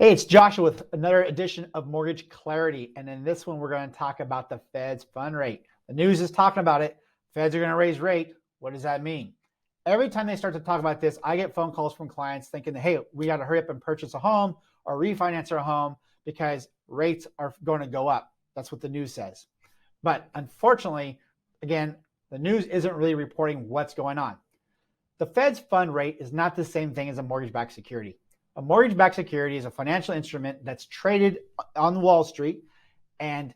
Hey, it's Joshua with another edition of Mortgage Clarity. And in this one, we're going to talk about the Fed's fund rate. The news is talking about it. Feds are going to raise rate. What does that mean? Every time they start to talk about this, I get phone calls from clients thinking, hey, we got to hurry up and purchase a home or refinance our home because rates are going to go up. That's what the news says. But unfortunately, again, the news isn't really reporting what's going on. The Fed's fund rate is not the same thing as a mortgage-backed security. A mortgage-backed security is a financial instrument that's traded on Wall Street, and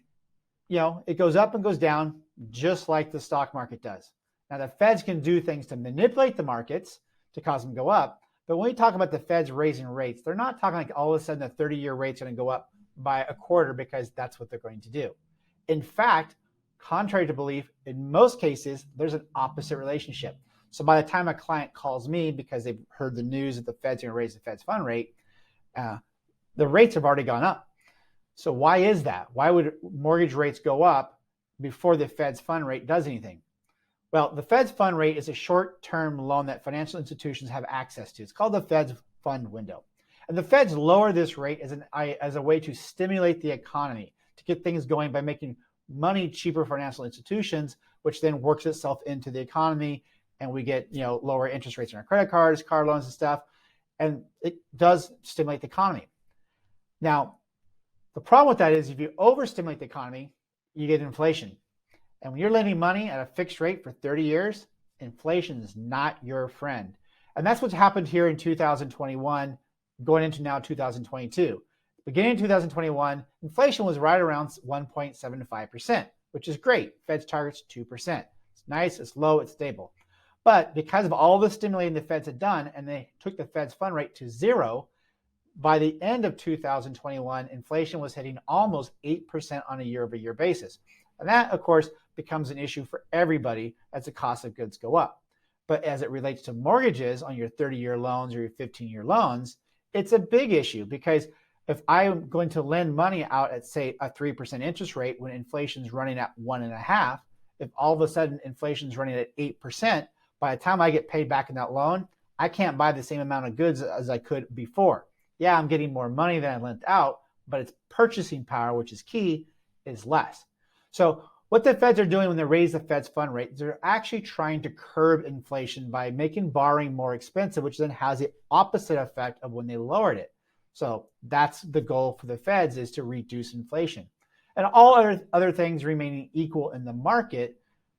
it goes up and goes down just like the stock market does. Now, the Feds can do things to manipulate the markets to cause them to go up, but when we talk about the Feds raising rates, they're not talking like all of a sudden the 30-year rate's going to go up by a quarter because that's what they're going to do. In fact, contrary to belief, in most cases, there's an opposite relationship. So by the time a client calls me because they've heard the news that the Fed's going to raise the Fed's fund rate, the rates have already gone up. So why is that? Why would mortgage rates go up before the Fed's fund rate does anything? Well, the Fed's fund rate is a short-term loan that financial institutions have access to. It's called the Fed's fund window. And the Feds lower this rate as a way to stimulate the economy, to get things going by making money cheaper for financial institutions, which then works itself into the economy, and we get lower interest rates on our credit cards, car loans and stuff, and it does stimulate the economy. Now, the problem with that is if you overstimulate the economy, you get inflation. And when you're lending money at a fixed rate for 30 years, inflation is not your friend. And that's what's happened here in 2021, going into now 2022. Beginning in 2021, inflation was right around 1.75%, which is great. Fed's target's 2%. It's nice, it's low, it's stable. But because of all the stimulating the Feds had done, and they took the Fed's fund rate to zero, by the end of 2021, inflation was hitting almost 8% on a year-over-year basis. And that, of course, becomes an issue for everybody as the cost of goods go up. But as it relates to mortgages on your 30-year loans or your 15-year loans, it's a big issue because if I'm going to lend money out at, say, a 3% interest rate when inflation's running at 1.5%, if all of a sudden inflation's running at 8%, by the time I get paid back in that loan, I can't buy the same amount of goods as I could before. Yeah, I'm getting more money than I lent out, but its purchasing power, which is key, is less. So what the Feds are doing when they raise the Fed's fund rate, they're actually trying to curb inflation by making borrowing more expensive, which then has the opposite effect of when they lowered it. So that's the goal for the Feds, is to reduce inflation. And all other things remaining equal in the market,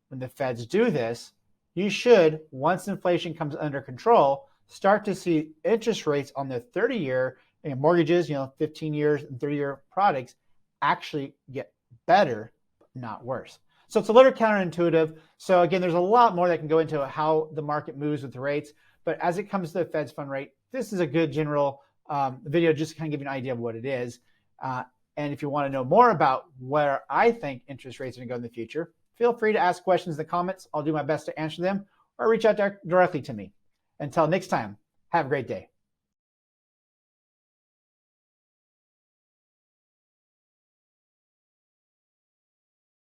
when the Feds do this, you should, once inflation comes under control, start to see interest rates on the 30-year mortgages, 15 years and 30-year products actually get better, not worse. So it's a little counterintuitive. So again, there's a lot more that can go into how the market moves with the rates. But as it comes to the Fed's fund rate, this is a good general video just to kind of give you an idea of what it is. And if you want to know more about where I think interest rates are going to go in the future, feel free to ask questions in the comments. I'll do my best to answer them, or reach out directly to me. Until next time, have a great day.